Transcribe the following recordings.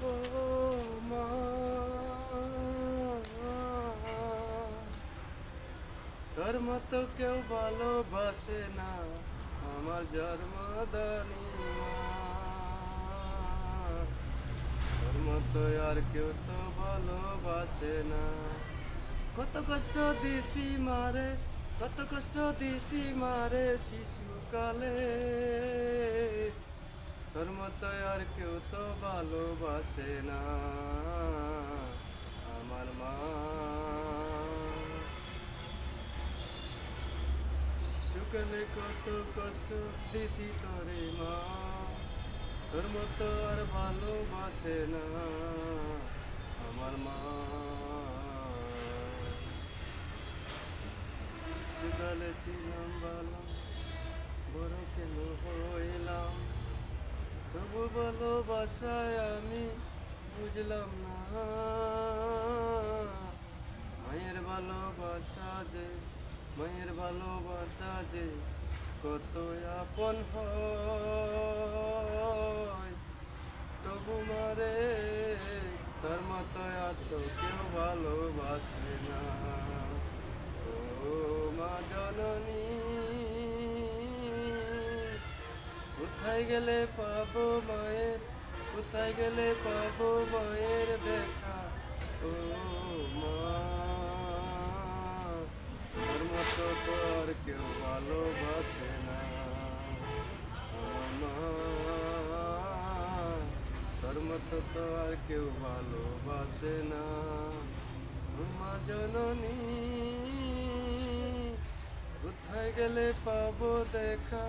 ও মা, তোর মতো কেউ ভালোবাসে না আমার জন্মদানি মা। তোর মতো আর কেউ তো ভালোবাসে না। কত কষ্ট দিছি মারে, কত কষ্ট দিছি মারে শিশুকালে। তোর মতো আর কেউ তো ভালোবাসে না আমার মা। শিশুকালে কত কষ্ট দিছি তোরে মা, তোর মতো আর ভালোবাসে না আমার মা। শিশুকালে ছিলাম ভালো, বড় কেন হইলাম, তবু ভালোবাসায় আমি বুঝলাম না। মায়ের ভালোবাসা যে, মায়ের ভালোবাসা যে কত আপন হয়, তবু মারে তার মতো আর তো কেউ ভালোবাসে না। ও মা জননী, কোথায় গেলে পাবো মায়ের, কোথায় গেলে পাবো মায়ের দেখা। ও মা, তোর মতো তো আর কেউ ভালোবাসে না মা। তোর মতো তো আর কেউ ভালোবাসে না মা জননী। কোথায় গেলে পাবো দেখা,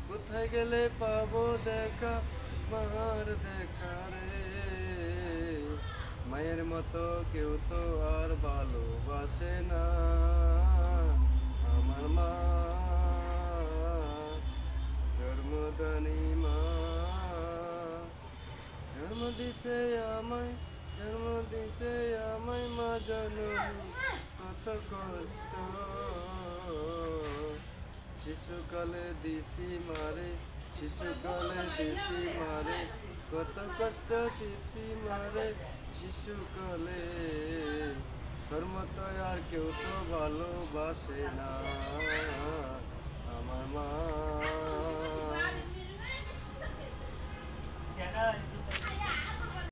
কোথায় গেলে পাবো দেখা মার দেখা রে। মায়ের মতো কেউ তো আর ভালোবাসে না আমার মা, জন্মদানি মা। জন্ম দিছে আমায়, জন্ম দিছে আমায় মা জননী, কত কষ্ট শিশুকালে দিছি মারে, শিশুকালে দিছি মারে, কত কষ্ট দিছি মারে শিশুকালে। তোর মতো আর কেউ তো ভালোবাসে না আমার মা।